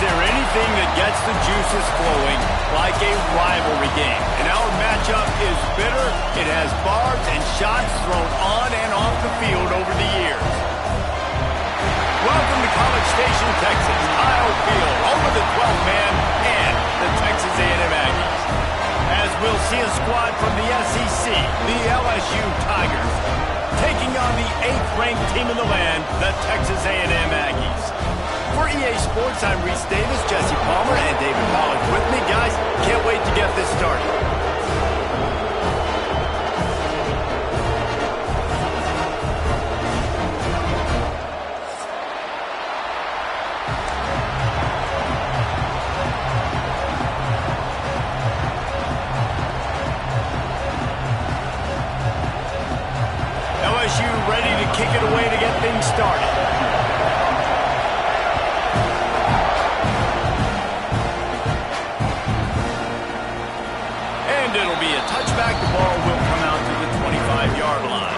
there anything that gets the juices flowing like a rivalry game? And our matchup is bitter. It has barbs and shots thrown on and off the field over the years. Welcome to College Station, Texas. Kyle Field, over the 12th man, and the Texas A&M Aggies. As we'll see a squad from the SEC, the LSU Tigers, taking on the 8th-ranked team in the land, the Texas A&M Aggies. For EA Sports, I'm Reese Davis, Jesse Palmer, and David Pollack with me. Guys, can't wait to get this started. LSU ready to kick it away to get things started. And it'll be a touchback. The ball will come out to the 25-yard line.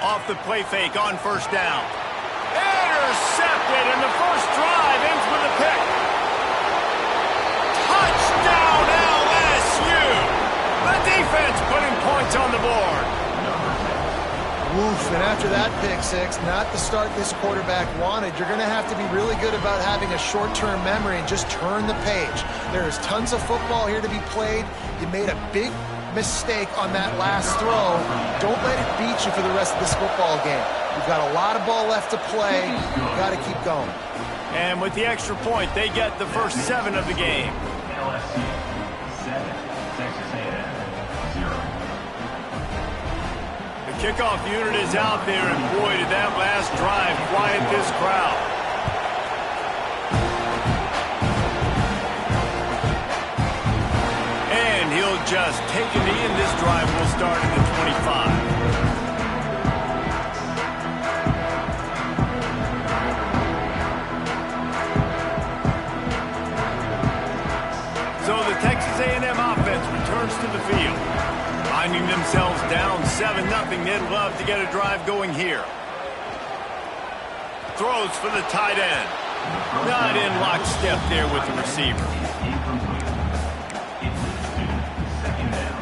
Off the play fake on first down. Intercepted, and the first drive ends with a pick. Touchdown LSU! The defense putting points on the board. Oof, and after that pick six, not the start this quarterback wanted. You're going to have to be really good about having a short-term memory and just turn the page. There is tons of football here to be played. You made a big mistake on that last throw. Don't let it beat you for the rest of this football game. You've got a lot of ball left to play. You've got to keep going. And with the extra point, they get the first 7 of the game. LSU 7, Texas A&M 0. The kickoff unit is out there, and boy, did that last drive quiet this crowd. And he'll just take a knee, and this drive will start at the 25. So the Texas A&M offense returns to the field. Finding themselves down 7-0, they'd love to get a drive going here. Throws for the tight end. Not in lockstep there with the receiver. Second down.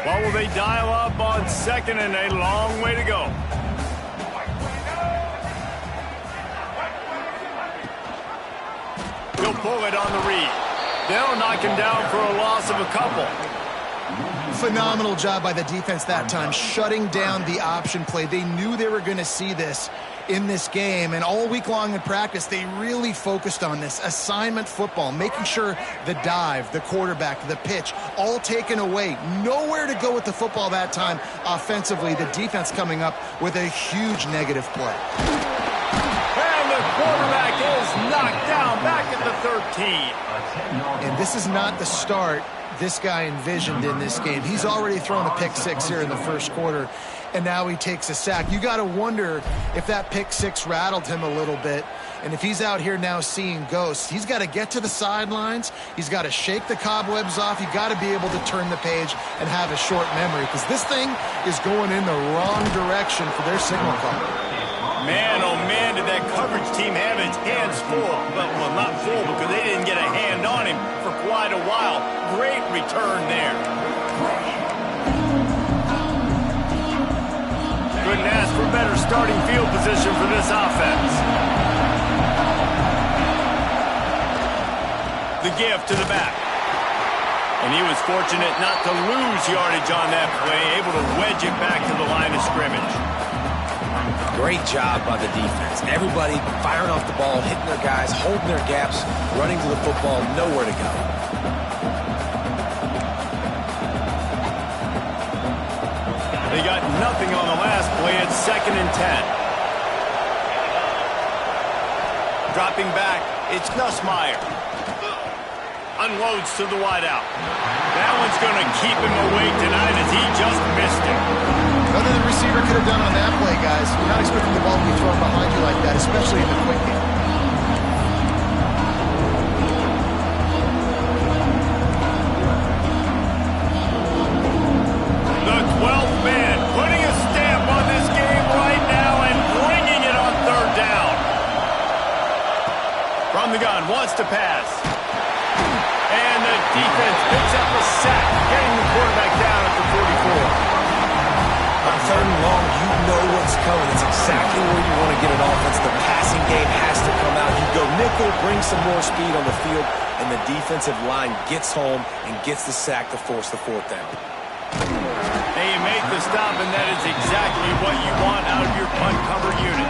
What will they dial up on second, and a long way to go? He'll pull it on the read. They'll knock him down for a loss of a couple. Phenomenal job by the defense that time, shutting down the option play. They knew they were going to see this in this game, and all week long in practice, they really focused on this assignment football, making sure the dive, the quarterback, the pitch, all taken away. Nowhere to go with the football that time offensively. The defense coming up with a huge negative play. And the quarterback is knocked down back at the 13. And this is not the start this guy envisioned in this game. He's already thrown a pick six here in the first quarter, and now he takes a sack. You got to wonder if that pick six rattled him a little bit, and if he's out here now seeing ghosts. He's got to get to the sidelines. He's got to shake the cobwebs off. You got to be able to turn the page and have a short memory, because this thing is going in the wrong direction for their signal call. Man, oh man, did that coverage team have its hands full. Well, not full, because they didn't get a hand on him for quite a while. Great return there. Couldn't ask for better starting field position for this offense. The give to the back. And he was fortunate not to lose yardage on that play, able to wedge it back to the line of scrimmage. Great job by the defense. Everybody firing off the ball, hitting their guys, holding their gaps, running to the football, nowhere to go. They got nothing on the last play. It's 2nd and 10. Dropping back, it's Nussmeier. Unloads to the wideout. That one's going to keep him awake tonight as he just missed it. Nothing the receiver could have done on that play, guys. You're not expecting the ball to be thrown behind you like that, especially in the quick game. The 12th man putting a stamp on this game right now and bringing it on 3rd down. From the gun, wants to pass. And the defense picks up a sack, getting the quarterback down at the 44. On 3rd and long, you know what's coming. It's exactly where you want to get an offense. The passing game has to come out. You go nickel, bring some more speed on the field, and the defensive line gets home and gets the sack to force the 4th down. They make the stop, and that is exactly what you want out of your punt cover unit.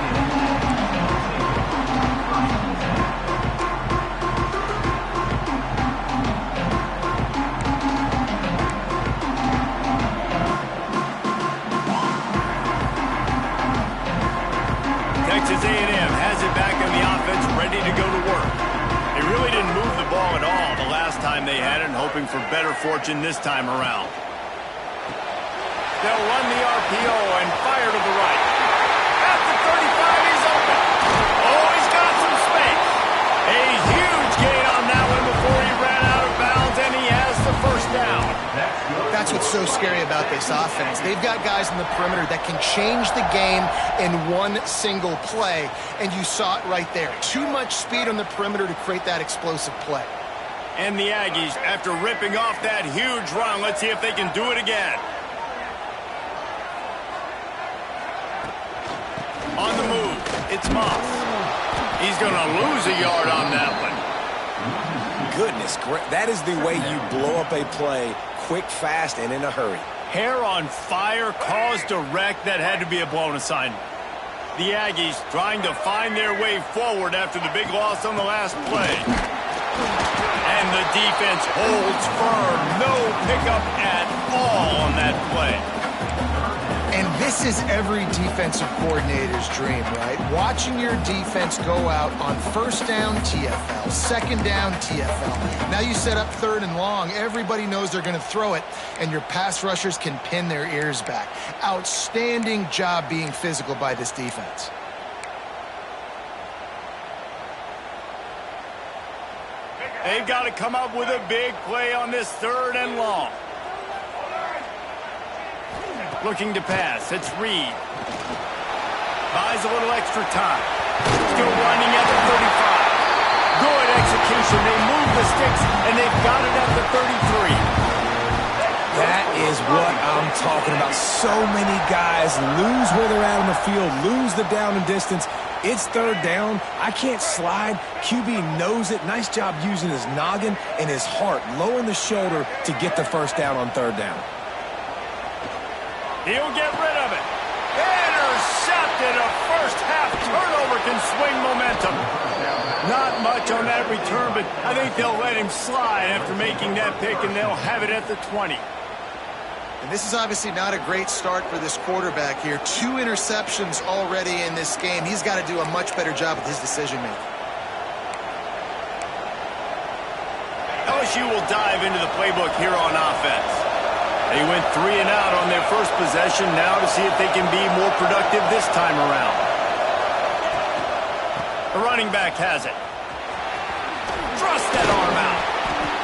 Texas A&M has it back on the offense, ready to go to work. They really didn't move the ball at all the last time they had it, and hoping for better fortune this time around. They'll run the RPO and fire to the right. At the 35, he's open. Oh, he's got some space. A huge gain on that one before he ran out of bounds, and he has the 1st down. That's what's so scary about this offense. They've got guys in the perimeter that can change the game in one single play, and you saw it right there. Too much speed on the perimeter to create that explosive play. And the Aggies, after ripping off that huge run, let's see if they can do it again. On the move, it's Moss. He's going to lose a yard on that one. Goodness, that is the way you blow up a play, quick, fast, and in a hurry. Hair on fire, caused a wreck. That had to be a blown assignment. The Aggies trying to find their way forward after the big loss on the last play. And the defense holds firm. No pickup at all on that play. And this is every defensive coordinator's dream, right? Watching your defense go out on 1st down, TFL, 2nd down, TFL. Now you set up 3rd and long. Everybody knows they're going to throw it, and your pass rushers can pin their ears back. Outstanding job being physical by this defense. They've got to come up with a big play on this 3rd and long. Looking to pass. It's Reed. Buys a little extra time. Still running at the 35. Good execution. They move the sticks, and they've got it at the 33. That is what I'm talking about. So many guys lose where they're at on the field, lose the down and distance. It's 3rd down. I can't slide. QB knows it. Nice job using his noggin and his heart, lowering the shoulder to get the 1st down on 3rd down. He'll get rid of it. Intercepted. A first-half turnover can swing momentum. Not much on that return, but I think they'll let him slide after making that pick, and they'll have it at the 20. And this is obviously not a great start for this quarterback here. 2 interceptions already in this game. He's got to do a much better job with his decision-making. LSU will dive into the playbook here on offense. They went 3 and out on their first possession, now to see if they can be more productive this time around. The running back has it. Thrust that arm out.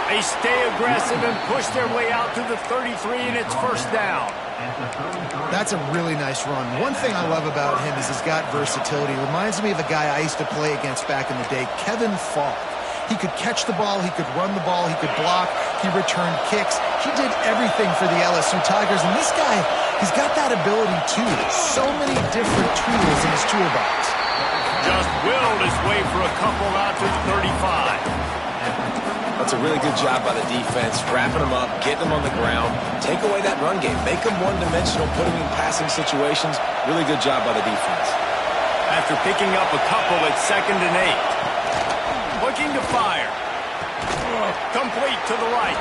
They stay aggressive and push their way out to the 33, and it's 1st down. That's a really nice run. One thing I love about him is he's got versatility. Reminds me of a guy I used to play against back in the day, Kevin Falk. He could catch the ball, he could run the ball, he could block, he returned kicks. He did everything for the LSU Tigers, and this guy, he's got that ability too. So many different tools in his toolbox. Just willed his way for a couple out to the 35. That's a really good job by the defense, wrapping them up, getting them on the ground, take away that run game, make them one-dimensional, put them in passing situations. Really good job by the defense. After picking up a couple, it's 2nd and 8. Looking to fire. Complete to the right.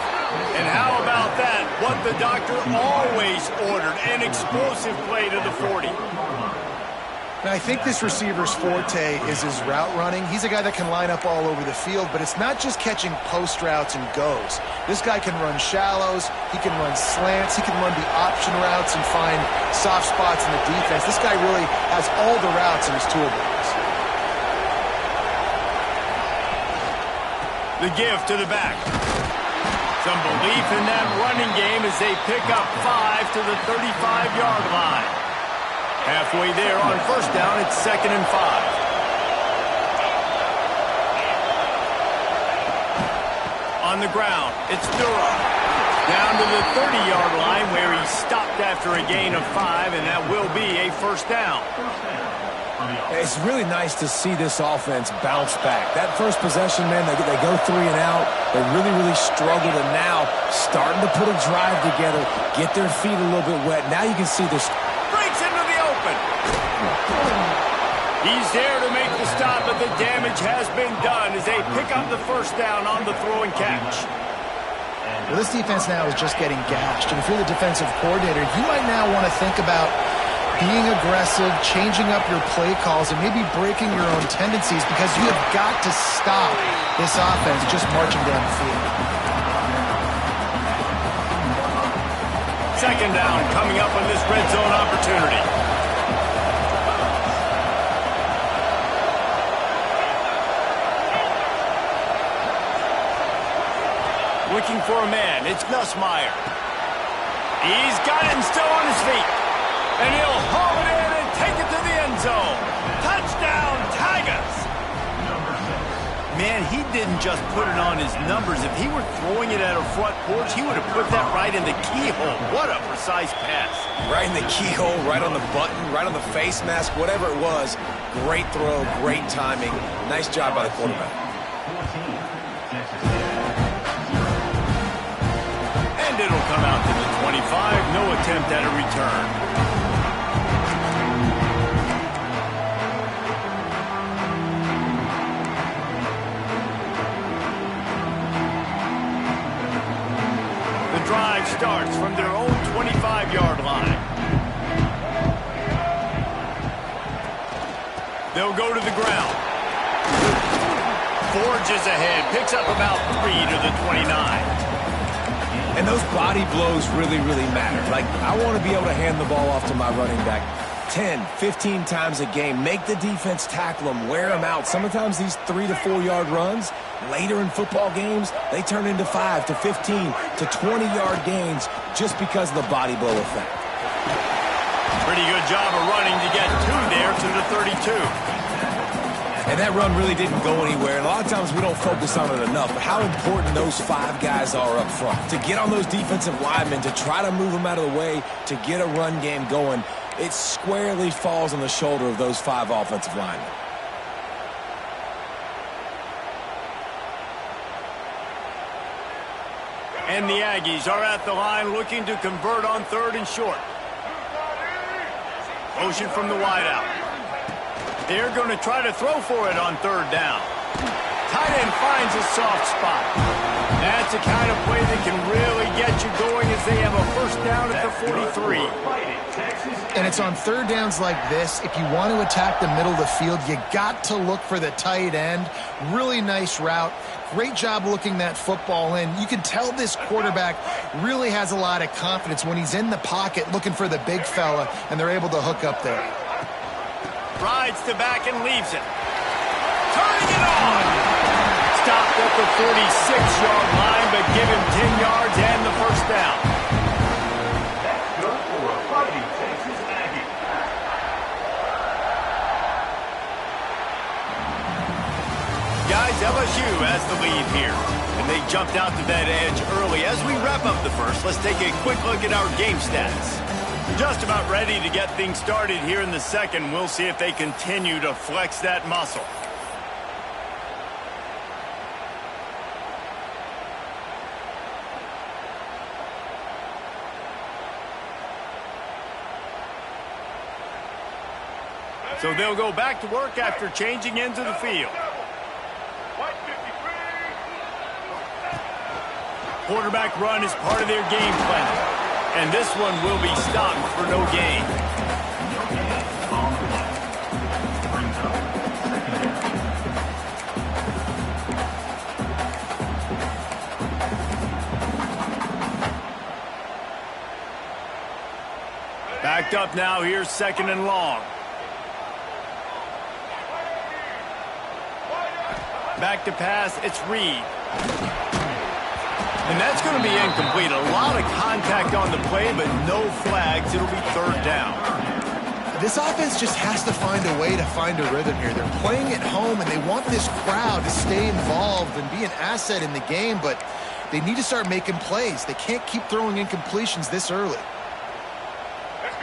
And how about that? What the doctor always ordered, an explosive play to the 40. Now, I think this receiver's forte is his route running. He's a guy that can line up all over the field, but it's not just catching post routes and goes. This guy can run shallows, he can run slants, he can run the option routes and find soft spots in the defense. This guy really has all the routes in his toolbox. The give to the back. Some belief in that running game as they pick up 5 to the 35-yard line. Halfway there on first down, it's 2nd and 5. On the ground, it's Durham. Down to the 30-yard line where he stopped after a gain of 5, and that will be a first down. It's really nice to see this offense bounce back. That first possession, man, they go 3 and out. They really struggled, and now starting to put a drive together, get their feet a little bit wet. Now you can see this. Breaks into the open. He's there to make the stop, but the damage has been done as they pick up the first down on the throw and catch. Well, this defense now is just getting gashed. And if you're the defensive coordinator, you might now want to think about being aggressive, changing up your play calls, and maybe breaking your own tendencies because you have got to stop this offense just marching down the field. Second down coming up on this red zone opportunity. Looking for a man, it's Nussmeier. He's got it and still on his feet. And he'll haul it in and take it to the end zone. Touchdown, Tigers! Man, he didn't just put it on his numbers. If he were throwing it at a front porch, he would have put that right in the keyhole. What a precise pass. Right in the keyhole, right on the button, right on the face mask, whatever it was. Great throw, great timing. Nice job by the quarterback. And it'll come out to the 25. No attempt at a return. Drive starts from their own 25-yard line. They'll go to the ground. Forges ahead, picks up about 3 to the 29. And those body blows really matter. Like, I want to be able to hand the ball off to my running back 10, 15 times a game. Make the defense tackle them, wear them out. Sometimes these 3 to 4 yard runs, later in football games, they turn into 5 to 15 to 20-yard gains just because of the body blow effect. Pretty good job of running to get 2 there to the 32. And that run really didn't go anywhere. And a lot of times we don't focus on it enough. But how important those 5 guys are up front. To get on those defensive linemen, to try to move them out of the way, to get a run game going, it squarely falls on the shoulder of those 5 offensive linemen. And the Aggies are at the line looking to convert on 3rd and short. Motion from the wideout. They're going to try to throw for it on 3rd down. Tight end finds a soft spot. That's the kind of play that can really get you going as they have a first down at the 43. And it's on 3rd downs like this. If you want to attack the middle of the field, you got to look for the tight end. Really nice route. Great job looking that football in. You can tell this quarterback really has a lot of confidence when he's in the pocket looking for the big fella, and they're able to hook up there. Rides to back and leaves it. Turning it on. Stopped at the 46-yard line, but give him 10 yards and the first down. That's good for a Fighting Texas Aggie. Guys, LSU has the lead here, and they jumped out to that edge early. As we wrap up the first, let's take a quick look at our game stats. Just about ready to get things started here in the second. We'll see if they continue to flex that muscle. So they'll go back to work after changing into the field. quarterback run is part of their game plan. And this one will be stopped for no gain. Backed up now, here's 2nd and long. Back to pass, it's Reed. And that's going to be incomplete. A lot of contact on the play, but no flags. It'll be 3rd down. This offense just has to find a way to find a rhythm here. They're playing at home, and they want this crowd to stay involved and be an asset in the game, but they need to start making plays. They can't keep throwing incompletions this early.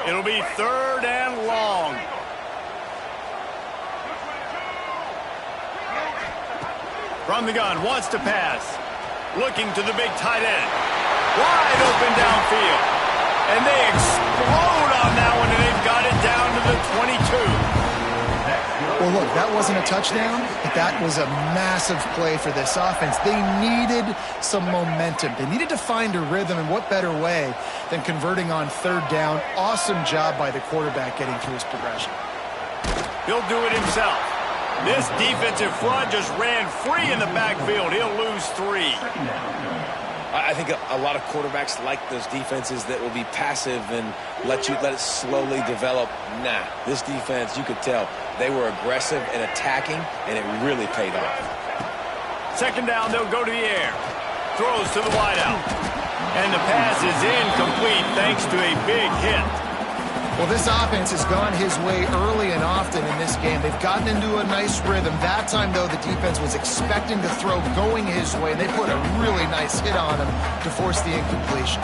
It'll be 3rd and long. From the gun, wants to pass. Looking to the big tight end. Wide open downfield. And they explode on that one, and they've got it down to the 22. Well, look, that wasn't a touchdown, but that was a massive play for this offense. They needed some momentum. They needed to find a rhythm, and what better way than converting on 3rd down. Awesome job by the quarterback getting through his progression. He'll do it himself. This defensive front just ran free in the backfield. He'll lose 3. I think a lot of quarterbacks like those defenses that will be passive and let it slowly develop. Nah, this defense, you could tell, they were aggressive and attacking, and it really paid off. 2nd down, they'll go to the air. Throws to the wideout. And the pass is incomplete thanks to a big hit. Well, this offense has gone his way early and often in this game. They've gotten into a nice rhythm. That time, though, the defense was expecting to throw going his way, and they put a really nice hit on him to force the incompletion.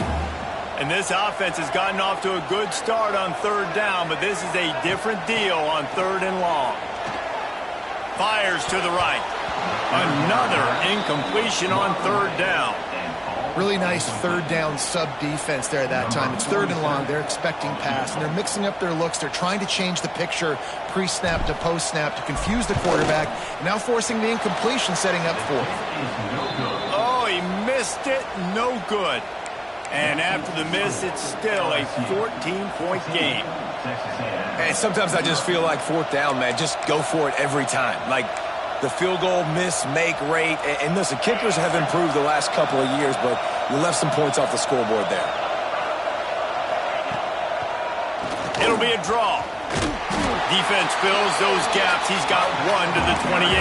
And this offense has gotten off to a good start on 3rd down, but this is a different deal on 3rd and long. Fires to the right. Another incompletion on 3rd down. Really nice 3rd down sub-defense there that time. It's 3rd and long. They're expecting pass, and they're mixing up their looks. They're trying to change the picture pre-snap to post-snap to confuse the quarterback, now forcing the incompletion, setting up 4th. Oh, he missed it. No good. And after the miss, it's still a 14-point game. And sometimes I just feel like 4th down, man, just go for it every time. Like, the field goal miss-make rate. And listen, kickers have improved the last couple of years, but you left some points off the scoreboard there. It'll be a draw. Defense fills those gaps. He's got 1 to the 28.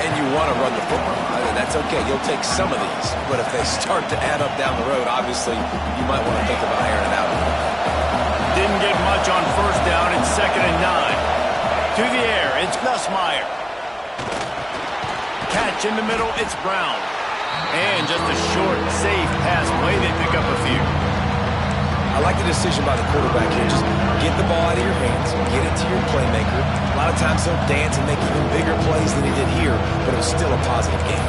And you want to run the football. That's okay. You'll take some of these. But if they start to add up down the road, obviously, you might want to think about airing it out. Didn't get much on 1st down. It's 2nd and 9. To the air, it's Nussmeier. Catch in the middle, it's Brown. And just a short, safe pass play. They pick up a few. I like the decision by the quarterback here. Just get the ball out of your hands, get it to your playmaker. A lot of times he'll dance and make even bigger plays than he did here, but it was still a positive game.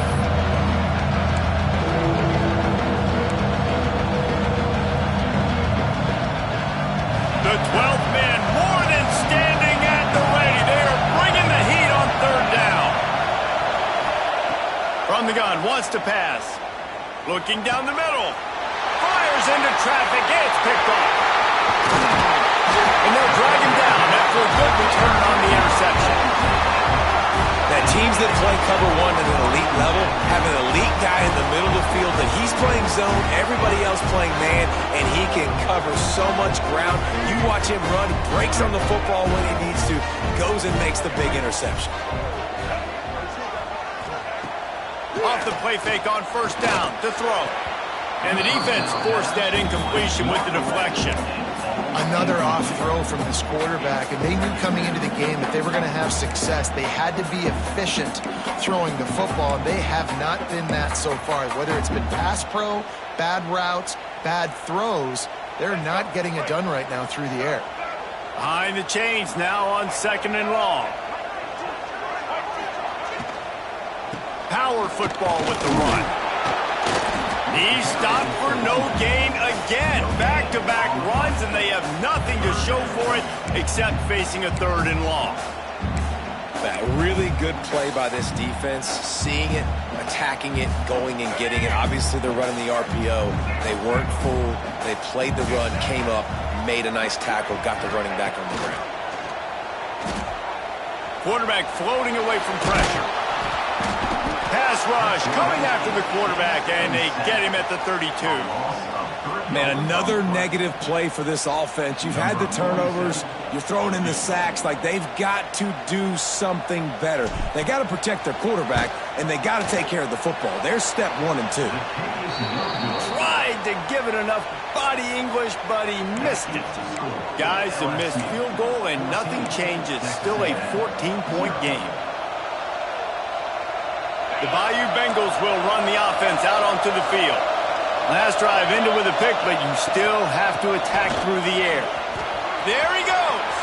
The 12th man more than standing at the ready. They are bringing the heat on 3rd down. From the gun, wants to pass. Looking down the middle. Fires into traffic. It's picked off. And they'll drag him down after a good return on the interception. That teams that play cover 1 at an elite level have an elite guy in the middle of the field that he's playing zone, everybody else playing man, and he can cover so much ground. You watch him run, he breaks on the football when he needs to, goes and makes the big interception. Off the play fake on 1st down to throw. And the defense forced that incompletion with the deflection. Another off throw from this quarterback, and they knew coming into the game that they were going to have success. They had to be efficient throwing the football, and they have not been that so far. Whether it's been pass pro, bad routes, bad throws, they're not getting it done right now through the air. Behind the chains now on 2nd and long. Power football with the run. He's stopped for no gain again. Back-to-back runs, and they have nothing to show for it except facing a 3rd and long. That really really good play by this defense, seeing it, attacking it, going and getting it. Obviously, they're running the RPO. They weren't fooled. They played the run, came up, made a nice tackle, got the running back on the ground. Quarterback floating away from pressure. Pass rush coming after the quarterback, and they get him at the 32. Man, another negative play for this offense. You've had the turnovers. You're throwing in the sacks. Like, they've got to do something better. They got to protect their quarterback, and they got to take care of the football. There's step 1 and 2. Tried to give it enough body English, but he missed it. Guys, a missed field goal, and nothing changes. Still a 14-point game. The Bayou Bengals will run the offense out onto the field. Last drive ended with a pick, but you still have to attack through the air. There he goes.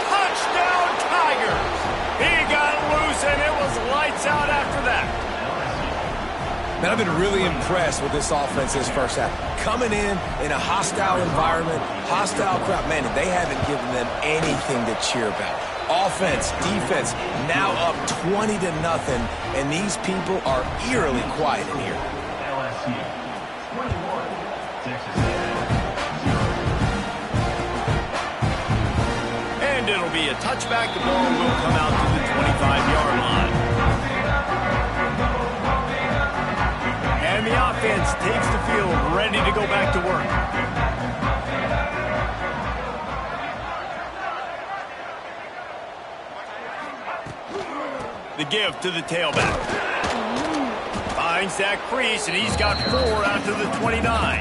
Touchdown, Tigers. He got loose, and it was lights out after that. Man, I've been really impressed with this offense this first half. Coming in a hostile environment, hostile crowd, man, they haven't given them anything to cheer about. Offense, defense, now up 20-0, and these people are eerily quiet in here. LSU 21, Texas. And it'll be a touchback. The ball will come out to the 25-yard line. And the offense takes the field, ready to go back to work. The give to the tailback. Finds that crease, and he's got 4 out to the 29.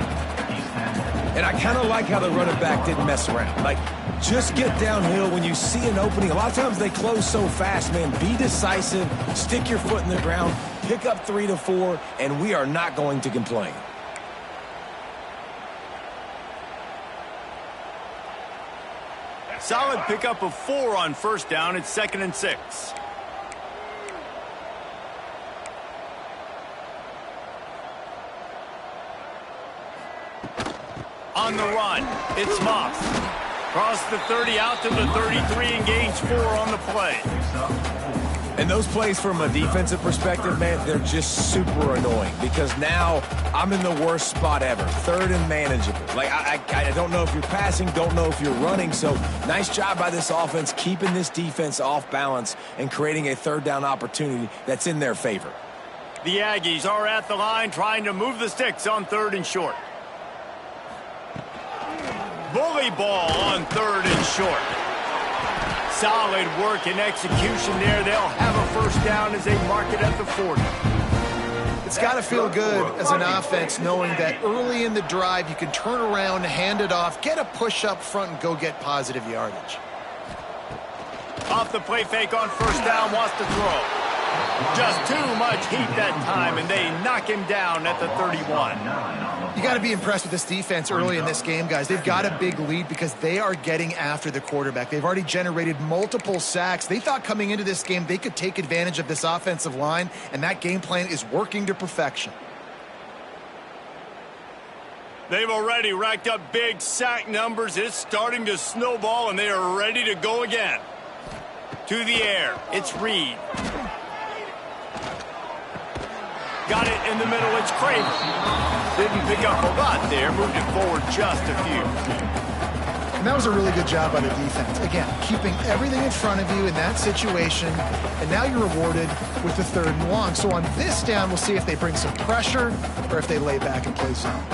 And I kind of like how the running back didn't mess around. Like, just get downhill when you see an opening. A lot of times they close so fast, man. Be decisive, stick your foot in the ground, pick up 3 to 4, and we are not going to complain. Solid pickup of 4 on first down. It's 2nd and 6. On the run, it's Moss. Cross the 30 out to the 33 and gains 4 on the play. And those plays from a defensive perspective, man, they're just super annoying because now I'm in the worst spot ever. 3rd and manageable. Like, I don't know if you're passing, don't know if you're running. So nice job by this offense keeping this defense off balance and creating a 3rd down opportunity that's in their favor. The Aggies are at the line trying to move the sticks on 3rd and short. Bully ball on 3rd and short. Solid work and execution there. They'll have a first down as they mark it at the 40. It's got to feel good as an offense knowing that early in the drive you can turn around, hand it off, get a push up front, and go get positive yardage. Off the play fake on first down, wants to throw. Just too much heat that time, and they knock him down at the 31. You got to be impressed with this defense early in this game, guys. They've got a big lead because they are getting after the quarterback. They've already generated multiple sacks. They thought coming into this game they could take advantage of this offensive line, and that game plan is working to perfection. They've already racked up big sack numbers. It's starting to snowball, and they are ready to go again. To the air, it's Reed. Got it in the middle, it's Craven. Didn't pick up a lot there, moved it forward just a few. And that was a really good job by the defense. Again, keeping everything in front of you in that situation, and now you're rewarded with the 3rd and long. So on this down, we'll see if they bring some pressure or if they lay back and play zone.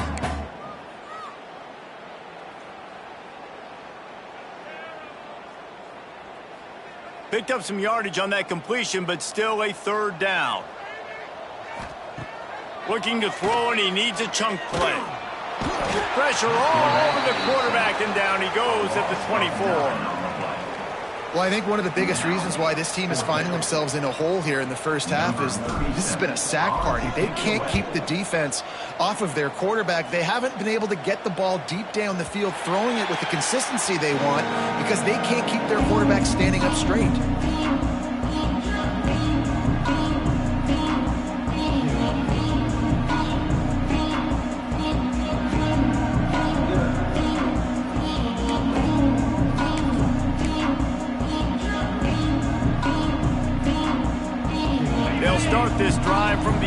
Picked up some yardage on that completion, but still a 3rd down. Looking to throw, and he needs a chunk play. Pressure all over the quarterback, and down he goes at the 24. Well, I think one of the biggest reasons why this team is finding themselves in a hole here in the first half is this has been a sack party. They can't keep the defense off of their quarterback. They haven't been able to get the ball deep down the field, throwing it with the consistency they want because they can't keep their quarterback standing up straight.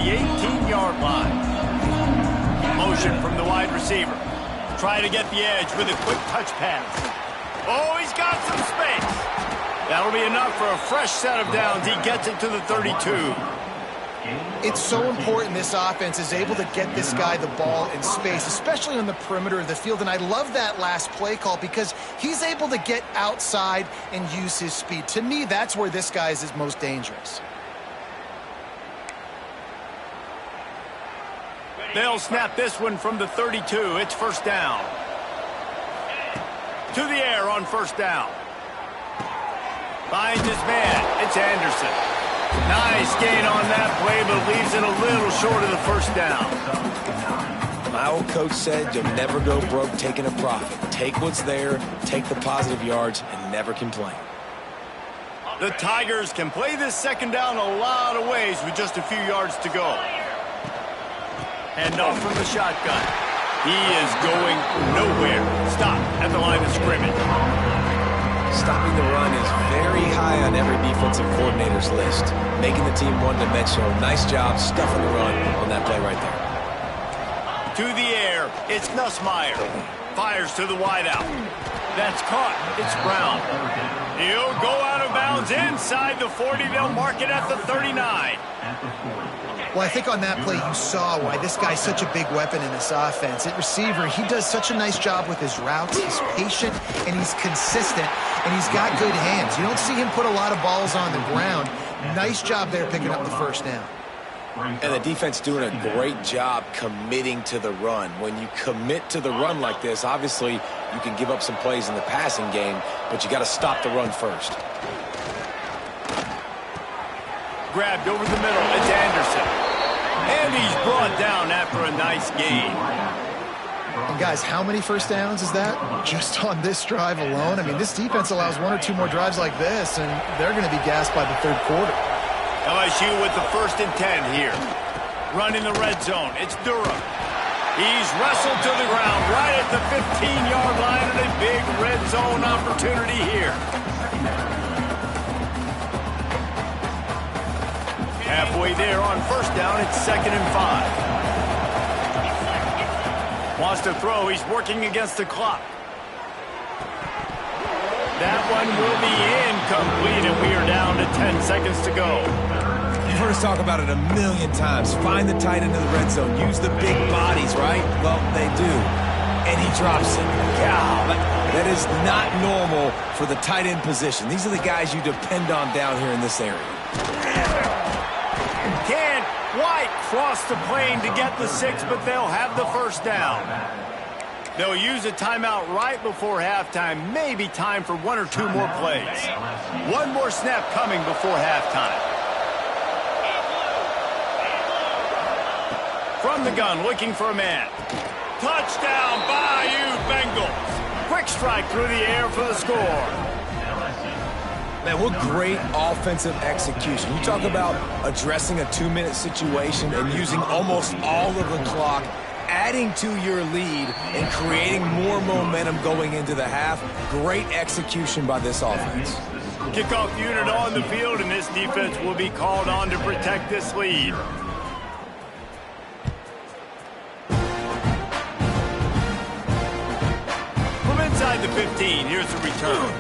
the 18-yard line. Motion from the wide receiver. Try to get the edge with a quick touch pass. Oh, he's got some space. That'll be enough for a fresh set of downs. He gets it to the 32. It's so important this offense is able to get this guy the ball in space, especially on the perimeter of the field. And I love that last play call because he's able to get outside and use his speed. To me, that's where this guy is most dangerous. They'll snap this one from the 32. It's first down. To the air on first down. Finds his man. It's Anderson. Nice gain on that play, but leaves it a little short of the first down. My old coach said you'll never go broke taking a profit. Take what's there, take the positive yards, and never complain. The Tigers can play this second down a lot of ways with just a few yards to go. And off from the shotgun. He is going nowhere. Stop at the line of scrimmage. Stopping the run is very high on every defensive coordinator's list. Making the team one-dimensional. Nice job stuffing the run on that play right there. To the air, it's Nussmeier. Fires to the wideout. That's caught. It's Brown. He'll go out of bounds inside the 40. They'll mark it at the 39. Well, I think on that play you saw why this guy's such a big weapon in this offense. At receiver, he does such a nice job with his routes. He's patient, and he's consistent, and he's got good hands. You don't see him put a lot of balls on the ground. Nice job there picking up the first down. And the defense doing a great job committing to the run. When you commit to the run like this, obviously you can give up some plays in the passing game, but you got to stop the run first. Grabbed over the middle. It's Anderson. And he's brought down after a nice gain. And guys, how many first downs is that? Just on this drive alone? I mean, this defense allows 1 or 2 more drives like this, and they're going to be gassed by the third quarter. LSU with the 1st and 10 here. Run in the red zone. It's Durham. He's wrestled to the ground right at the 15-yard line, and a big red zone opportunity here. Halfway there on first down, it's 2nd and 5. Wants to throw. He's working against the clock. That one will be incomplete, and we are down to 10 seconds to go. You've heard us talk about it a million times. Find the tight end of the red zone. Use the big bodies, right? Well, they do. And he drops it. God, that is not normal for the tight end position. These are the guys you depend on down here in this area. Can White cross the plane to get the 6, but they'll have the first down. They'll use a timeout right before halftime. Maybe time for 1 or 2 more plays. One more snap coming before halftime. From the gun, looking for a man. Touchdown, Bayou Bengals. Quick strike through the air for the score. Man, what great offensive execution. You talk about addressing a 2-minute situation and using almost all of the clock, adding to your lead and creating more momentum going into the half. Great execution by this offense. Kickoff unit on the field, and this defense will be called on to protect this lead. From inside the 15, here's the return.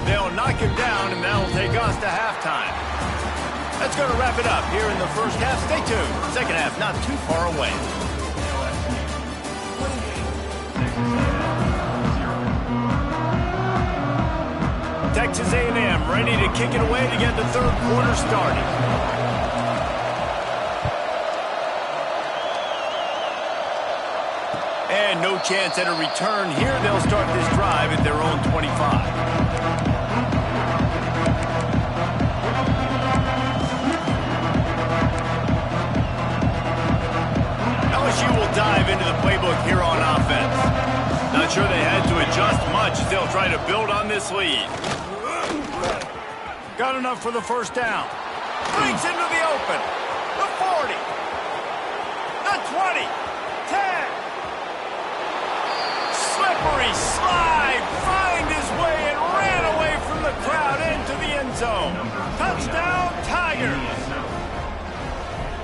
They'll knock him down, and that'll take us to halftime. That's going to wrap it up here in the first half. Stay tuned. Second half not too far away. Texas A&M ready to kick it away to get the third quarter started. And no chance at a return here. They'll start this drive at their own 25. LSU will dive into the playbook here on offense. Not sure they had to adjust much as they'll try to build on this lead. Got enough for the first down. Brings into the open. The 40. The 20. 10. Slippery slide. Find his way and ran away from the crowd into the end zone. Touchdown, Tigers.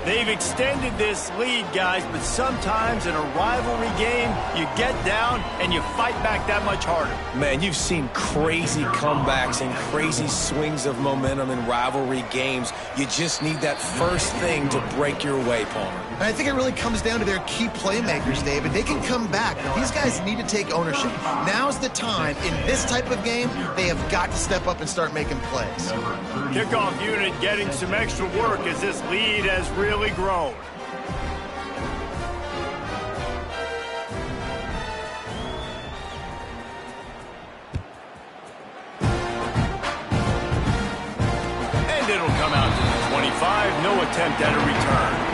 They've They've extended this lead, guys, but sometimes in a rivalry game, you get down and you fight back that much harder. Man, you've seen crazy comebacks and crazy swings of momentum in rivalry games. You just need that first thing to break your way, Palmer. And I think it really comes down to their key playmakers, David. They can come back, but these guys need to take ownership. Now's the time. In this type of game, they have got to step up and start making plays. Kickoff unit getting some extra work as this lead has really grown. And it'll come out to the 25. No attempt at a return.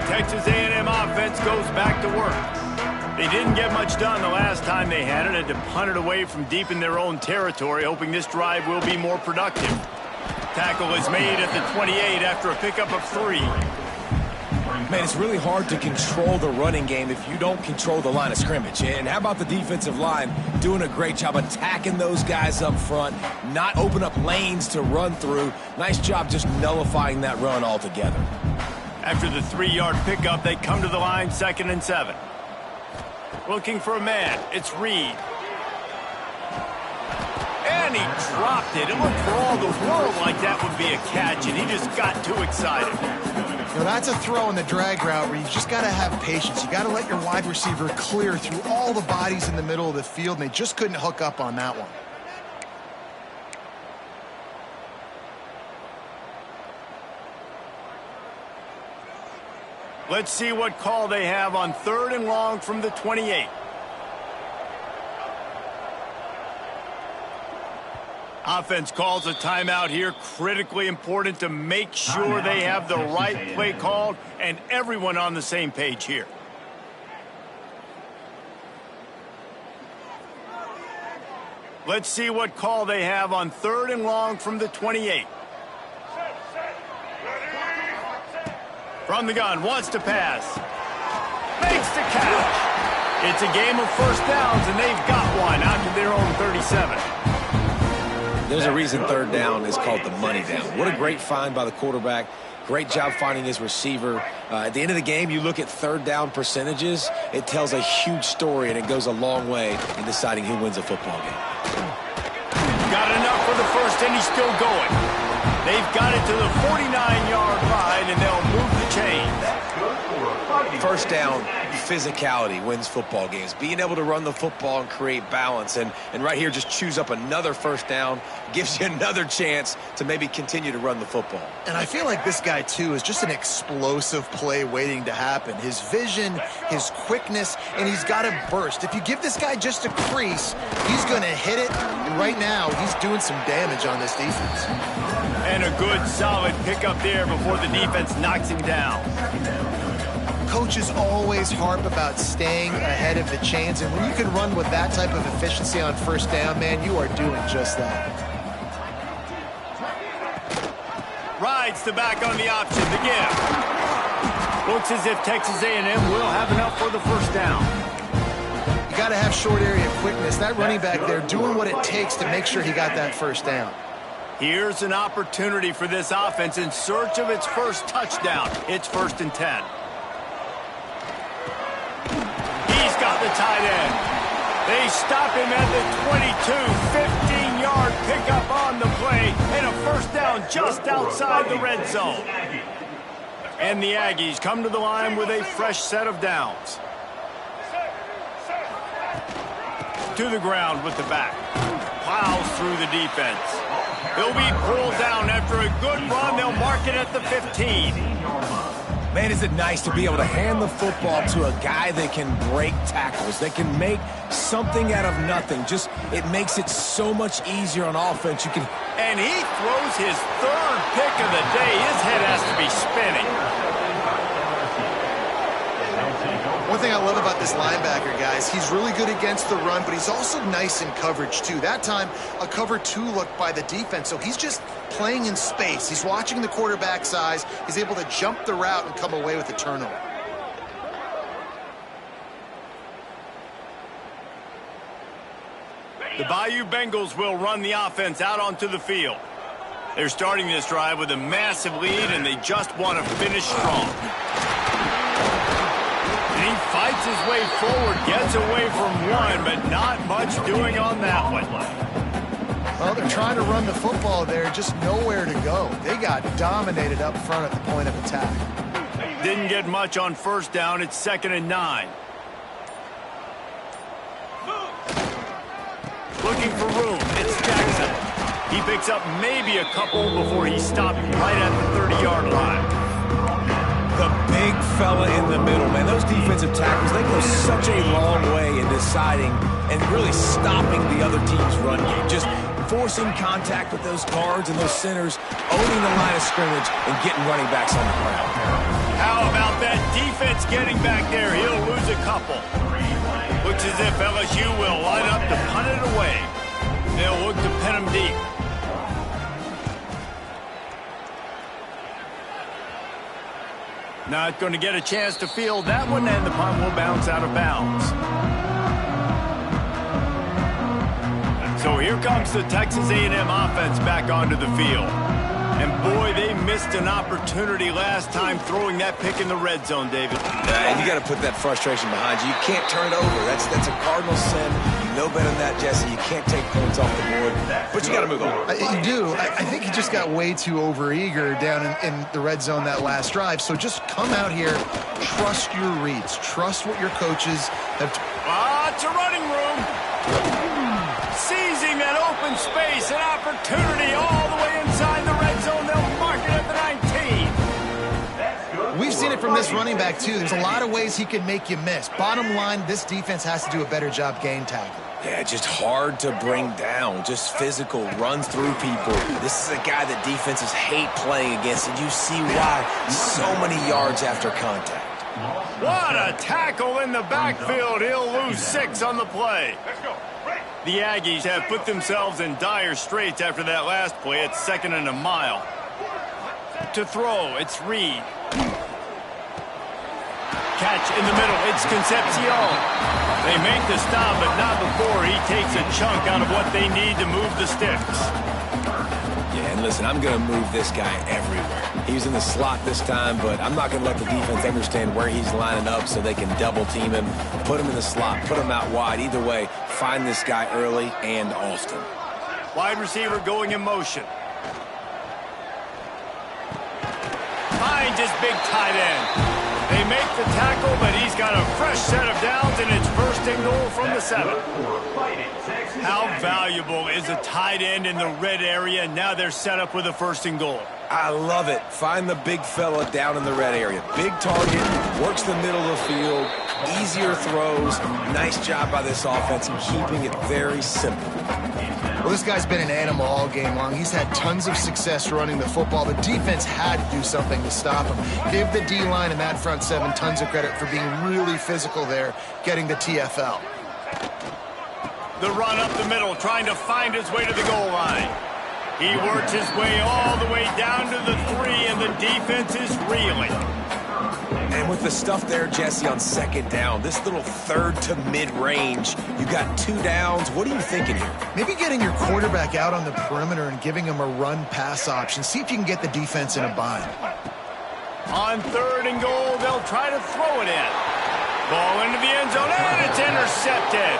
Texas A&M offense goes back to work. They didn't get much done the last time they had it. Had to punt it away from deep in their own territory, hoping this drive will be more productive. Tackle is made at the 28 after a pickup of 3. Man, it's really hard to control the running game if you don't control the line of scrimmage. And how about the defensive line doing a great job attacking those guys up front, not open up lanes to run through. Nice job just nullifying that run altogether. After the 3-yard pickup, they come to the line, 2nd and 7. Looking for a man. It's Reed. And he dropped it. It looked for all the world like that would be a catch, and he just got too excited. You know, that's a throw in the drag route where you just got to have patience. You got to let your wide receiver clear through all the bodies in the middle of the field, and they just couldn't hook up on that one. Let's see what call they have on 3rd and long from the 28. Offense calls a timeout here. Critically important to make sure they have the right play called and everyone on the same page here. Let's see what call they have on 3rd and long from the 28. From the gun, wants to pass. Makes the catch. It's a game of first downs, and they've got one out to their own 37. There's a reason 3rd down is called the money down. What a great find by the quarterback. Great job finding his receiver. At the end of the game, you look at 3rd down percentages. It tells a huge story, and it goes a long way in deciding who wins a football game. Got enough for the first, and he's still going. They've got it to the 49-yard line, and they'll move the chains. 1st down, physicality wins football games. Being able to run the football and create balance. And right here, just choose up another 1st down. Gives you another chance to maybe continue to run the football. And I feel like this guy, too, is just an explosive play waiting to happen. His vision, his quickness, and he's got a burst. If you give this guy just a crease, he's going to hit it. And right now, he's doing some damage on this defense. And a good, solid pickup there before the defense knocks him down. Coaches always harp about staying ahead of the chains, and when you can run with that type of efficiency on 1st down, man, you are doing just that. Rides the back on the option to give. Looks as if Texas A&M will have enough for the 1st down. You got to have short area quickness. That running back there doing what it takes to make sure he got that 1st down. Here's an opportunity for this offense in search of its first touchdown. It's 1st and 10. He's got the tight end. They stop him at the 22. 15-yard pickup on the play, and a 1st down just outside the red zone. And the Aggies come to the line with a fresh set of downs. To the ground with the back. Plows through the defense. He'll be pulled down after a good run. They'll mark it at the 15. Man, is it nice to be able to hand the football to a guy that can break tackles, that can make something out of nothing. Just, it makes it so much easier on offense. And he throws his 3rd pick of the day. His head has to be spinning. One thing I love about this linebacker, guys, he's really good against the run, but he's also nice in coverage, too. That time, a cover 2 look by the defense, so he's just playing in space. He's watching the quarterback's eyes. He's able to jump the route and come away with a turnover. The Bayou Bengals will run the offense out onto the field. They're starting this drive with a massive lead, and they just want to finish strong. And he fights his way forward, gets away from one, but not much doing on that one. Well, they're trying to run the football there, just nowhere to go. They got dominated up front at the point of attack. Didn't get much on first down. It's 2nd and 9. Looking for room. It's Jackson. He picks up maybe a couple before he's stopped right at the 30-yard line. The big fella in the middle, man. Those defensive tackles, they go such a long way in deciding and really stopping the other team's run game. Just forcing contact with those guards and those centers, owning the line of scrimmage, and getting running backs on the ground. How about that defense getting back there? He'll lose a couple. Looks as if LSU will line up to punt it away. They'll look to pin him deep. Not going to get a chance to field that one, and the punt will bounce out of bounds. So here comes the Texas A&M offense back onto the field. And boy, they missed an opportunity last time throwing that pick in the red zone, David. And you got to put that frustration behind you. You can't turn it over. That's a cardinal sin. You know better than that, Jesse. You can't take points off the board, but you got to move on. You do. I think he just got way too overeager down in the red zone that last drive. So just come out here, trust your reads, trust what your coaches have. Lots of running room. Seizing that open space, an opportunity all the way inside the red zone. They'll mark it at the 19. We've seen it from this running back, too. There's a lot of ways he can make you miss. Bottom line, this defense has to do a better job game tackling. Yeah, just hard to bring down. Just physical, runs through people. This is a guy that defenses hate playing against, and you see why. So many yards after contact. What a tackle in the backfield. He'll lose 6 on the play. The Aggies have put themselves in dire straits after that last play. It's 2nd and a mile. To throw, it's Reed. Catch in the middle, it's Concepcion. They make the stop, but not before he takes a chunk out of what they need to move the sticks. Yeah, and listen, I'm going to move this guy everywhere. He was in the slot this time, but I'm not going to let the defense understand where he's lining up so they can double team him, put him in the slot, put him out wide. Either way, find this guy early and often. Wide receiver going in motion. Finds his big tight end. They make the tackle, but he's got a fresh set of downs, and it's 1st and goal from the 7. How valuable is a tight end in the red area? Now they're set up with a 1st and goal. I love it. Find the big fella down in the red area. Big target, works the middle of the field, easier throws. Nice job by this offense in keeping it very simple. Well, this guy's been an animal all game long. He's had tons of success running the football. The defense had to do something to stop him. Give the D-line and that front 7 tons of credit for being really physical there, getting the TFL. The run up the middle, trying to find his way to the goal line. He works his way all the way down to the 3, and the defense is reeling. And with the stuff there, Jesse, on 2nd down, this little 3rd to mid-range, you got 2 downs. What are you thinking here? Maybe getting your quarterback out on the perimeter and giving him a run-pass option. See if you can get the defense in a bind. On 3rd and goal, they'll try to throw it in. Ball into the end zone, and it's intercepted.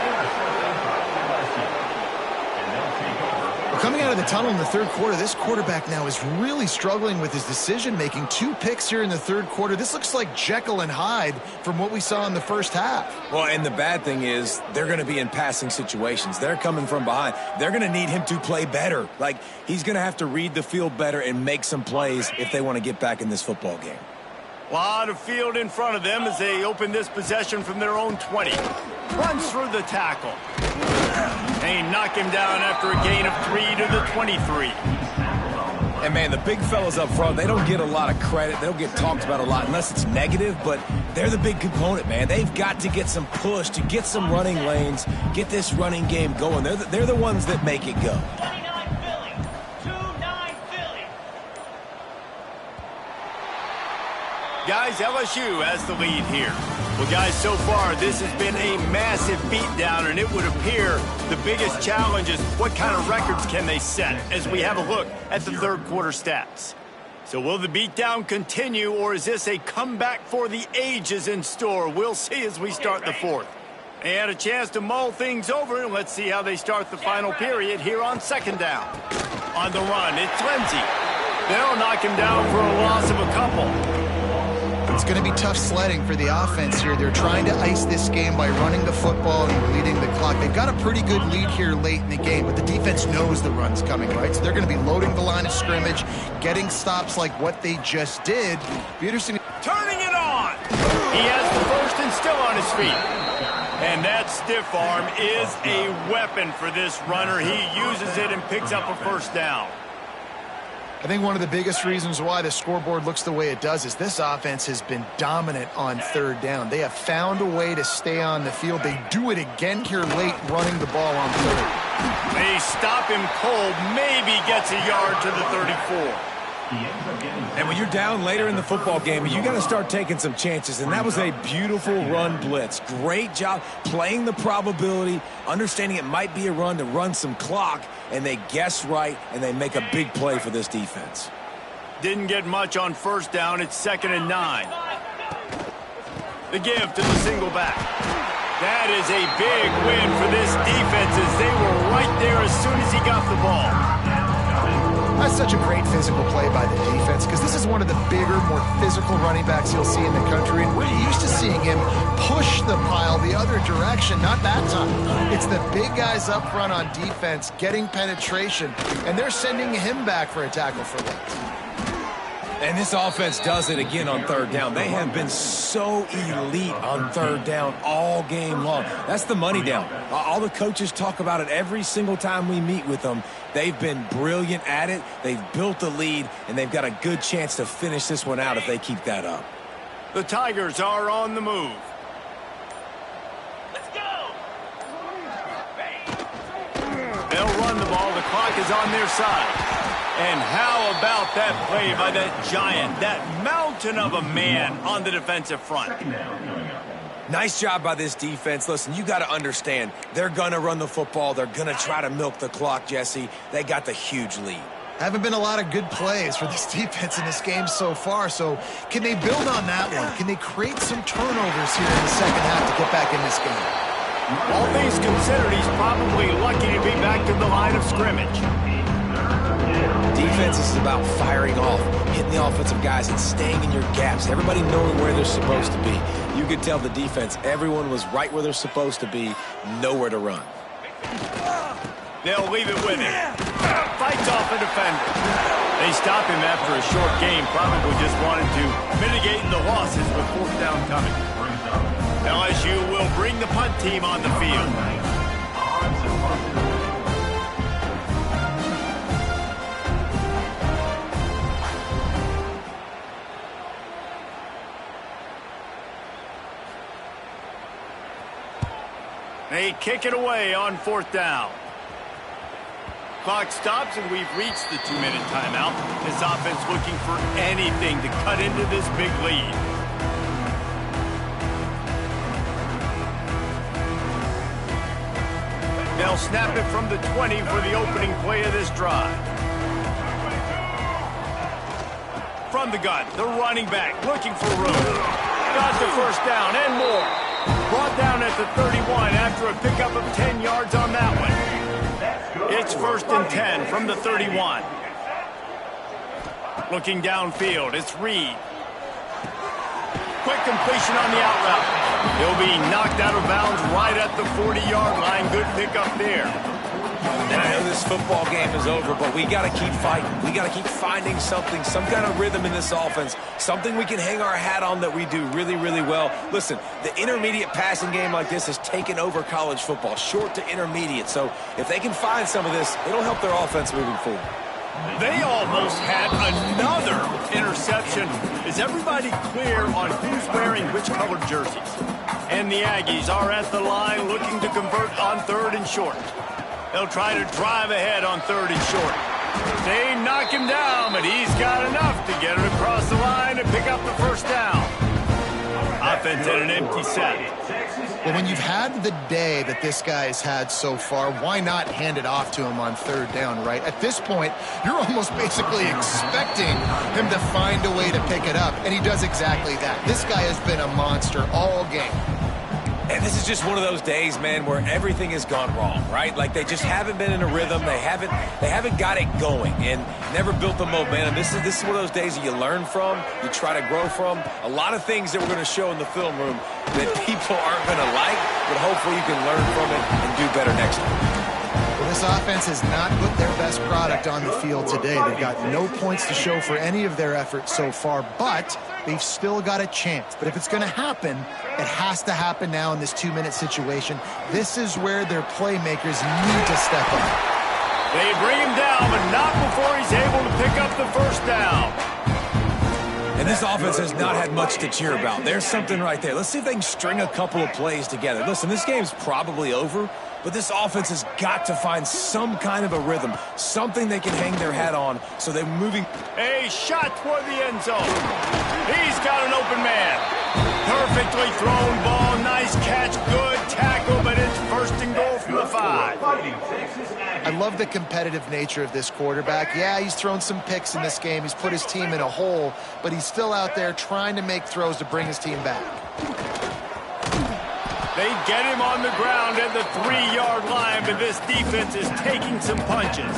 Coming out of the tunnel in the 3rd quarter, this quarterback now is really struggling with his decision-making. 2 picks here in the 3rd quarter. This looks like Jekyll and Hyde from what we saw in the first half. Well, and the bad thing is they're going to be in passing situations. They're coming from behind. They're going to need him to play better. Like, he's going to have to read the field better and make some plays if they want to get back in this football game. A lot of field in front of them as they open this possession from their own 20. Runs through the tackle. They knock him down after a gain of 3 to the 23. And, man, the big fellas up front, they don't get a lot of credit. They don't get talked about a lot unless it's negative, but they're the big component, man. They've got to get some push, to get some running lanes, get this running game going. They're the ones that make it go. 2-9 Philly. Guys, LSU has the lead here. Well, guys, so far, this has been a massive beatdown, and it would appear the biggest challenge is what kind of records can they set as we have a look at the third quarter stats. So will the beatdown continue, or is this a comeback for the ages in store? We'll see as we start the fourth. And a chance to mull things over, and let's see how they start the final period here on second down. On the run, it's Lindsey. They'll knock him down for a loss of a couple. It's going to be tough sledding for the offense here. They're trying to ice this game by running the football and bleeding the clock. They've got a pretty good lead here late in the game, but the defense knows the run's coming, right? So they're going to be loading the line of scrimmage, getting stops like what they just did. Be interesting. Turning it on. He has the first and still on his feet. And that stiff arm is a weapon for this runner. He uses it and picks up a first down. I think one of the biggest reasons why the scoreboard looks the way it does is this offense has been dominant on third down. They have found a way to stay on the field. They do it again here late, running the ball on third. They stop him cold, maybe gets a yard to the 34. And when you're down later in the football game, you got to start taking some chances. And that was a beautiful run blitz. Great job playing the probability, understanding it might be a run to run some clock, and they guess right, and they make a big play for this defense. Didn't get much on first down. It's 2nd and 9. The give to the single back. That is a big win for this defense as they were right there as soon as he got the ball. That's such a great physical play by the defense because this is one of the bigger, more physical running backs you'll see in the country. And we're used to seeing him push the pile the other direction. Not that time. It's the big guys up front on defense getting penetration, and they're sending him back for a tackle for loss. And this offense does it again on third down. They have been so elite on third down all game long. That's the money down. All the coaches talk about it every single time we meet with them. They've been brilliant at it. They've built the lead, and they've got a good chance to finish this one out if they keep that up. The Tigers are on the move. Let's go! They'll run the ball. The clock is on their side. And how about that play by that giant, that mountain of a man on the defensive front? Nice job by this defense. Listen, you got to understand, they're going to run the football. They're going to try to milk the clock, Jesse. They got the huge lead. Haven't been a lot of good plays for this defense in this game so far, so can they build on that one? Can they create some turnovers here in the second half to get back in this game? All things considered, he's probably lucky to be back to the line of scrimmage. Defense is about firing off, hitting the offensive guys, and staying in your gaps. Everybody knowing where they're supposed to be. You could tell the defense, everyone was right where they're supposed to be, nowhere to run. They'll leave it with him. Fights off a defender. They stop him after a short game, probably just wanted to mitigate the losses with fourth down coming. LSU will bring the punt team on the field. They kick it away on fourth down. Clock stops, and we've reached the 2-minute timeout. This offense looking for anything to cut into this big lead. They'll snap it from the 20 for the opening play of this drive. From the gun, the running back looking for room. Got the first down and more. Brought down at the 31 after a pickup of 10 yards on that one. It's 1st and 10 from the 31. Looking downfield, it's Reed. Quick completion on the out route. He'll be knocked out of bounds right at the 40-yard line. Good pickup there. And I know this football game is over, but we got to keep fighting. We got to keep finding something, some kind of rhythm in this offense, something we can hang our hat on that we do really, really well. Listen, the intermediate passing game like this has taken over college football, short to intermediate. So if they can find some of this, it'll help their offense moving forward. They almost had another interception. Is everybody clear on who's wearing which colored jerseys? And the Aggies are at the line looking to convert on 3rd and short. They'll try to drive ahead on 3rd and short. They knock him down, but he's got enough to get it across the line to pick up the first down. Offense at an empty set. Well, when you've had the day that this guy's had so far, why not hand it off to him on third down, right? At this point, you're almost basically expecting him to find a way to pick it up, and he does exactly that. This guy has been a monster all game. And this is just one of those days, man, where everything has gone wrong, right? Like they just haven't been in a rhythm. They haven't got it going and never built the momentum. This is one of those days that you learn from, you try to grow from. A lot of things that we're going to show in the film room that people aren't going to like, but hopefully you can learn from it and do better next time. Well, this offense has not put their best product on the field today. They've got no points to show for any of their efforts so far, but they've still got a chance. But if it's going to happen, it has to happen now in this 2-minute situation. This is where their playmakers need to step up. They bring him down, but not before he's able to pick up the first down. And this offense has not had much to cheer about. There's something right there. Let's see if they can string a couple of plays together. Listen, this game's probably over, but this offense has got to find some kind of a rhythm, something they can hang their hat on so they're moving. A shot toward the end zone. He's got an open man. Perfectly thrown ball. Nice catch. Good tackle, but it's first and goal from the 5. I love the competitive nature of this quarterback. Yeah, he's thrown some picks in this game. He's put his team in a hole, but he's still out there trying to make throws to bring his team back. They get him on the ground at the 3-yard line, but this defense is taking some punches.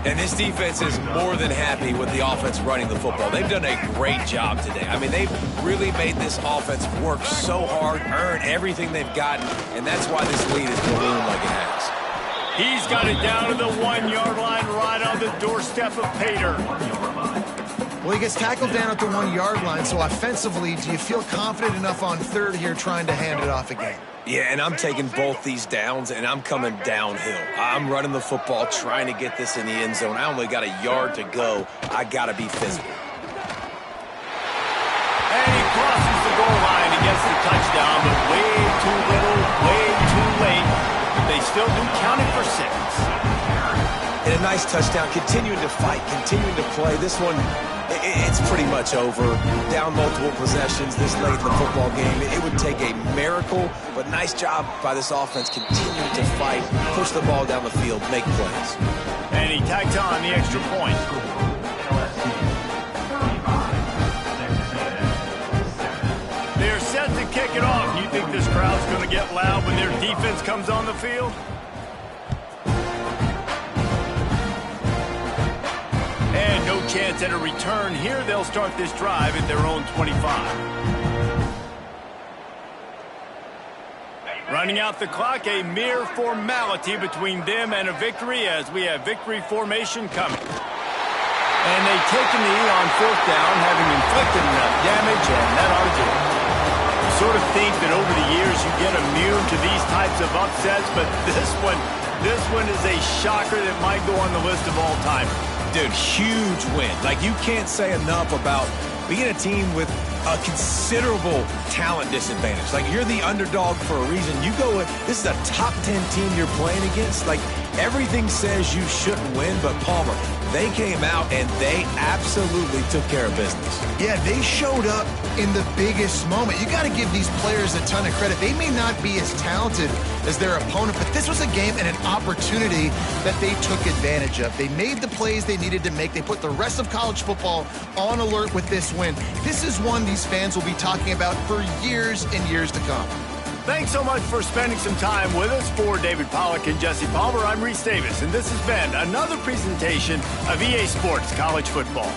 And this defense is more than happy with the offense running the football. They've done a great job today. I mean, they've really made this offense work so hard, earn everything they've gotten, and that's why this lead is ballooned like it has. He's got it down to the 1-yard line, right on the doorstep of Pater. Well, he gets tackled down at the 1-yard line, so offensively, do you feel confident enough on third here trying to hand it off again? Yeah, and I'm taking both these downs, and I'm coming downhill. I'm running the football, trying to get this in the end zone. I only got a yard to go. I got to be physical. And he crosses the goal line and gets the touchdown, but way too little, way too late. They still do count it for 6. And a nice touchdown, continuing to fight, continuing to play. This one, it's pretty much over. Down multiple possessions this late in the football game. It would take a miracle, but nice job by this offense continuing to fight, push the ball down the field, make plays. And he tags on the extra point. They're set to kick it off. You think this crowd's going to get loud when their defense comes on the field? And no chance at a return here. They'll start this drive at their own 25. Running out the clock, a mere formality between them and a victory as we have victory formation coming. And they take a knee on 4th down, having inflicted enough damage, and that ought to do it. You sort of think that over the years you get immune to these types of upsets, but this one is a shocker that might go on the list of all time. Dude, huge win. Like, you can't say enough about being a team with a considerable talent disadvantage. Like, you're the underdog for a reason. You go with, this is a top 10 team you're playing against. Like, everything says you shouldn't win, but Palmer, they came out and they absolutely took care of business. Yeah, they showed up in the biggest moment. You got to give these players a ton of credit. They may not be as talented as their opponent, but this was a game and an opportunity that they took advantage of. They made the plays they needed to make. They put the rest of college football on alert with this win. This is one these fans will be talking about for years and years to come. Thanks so much for spending some time with us. For David Pollack and Jesse Palmer, I'm Reese Davis, and this has been another presentation of EA Sports College Football.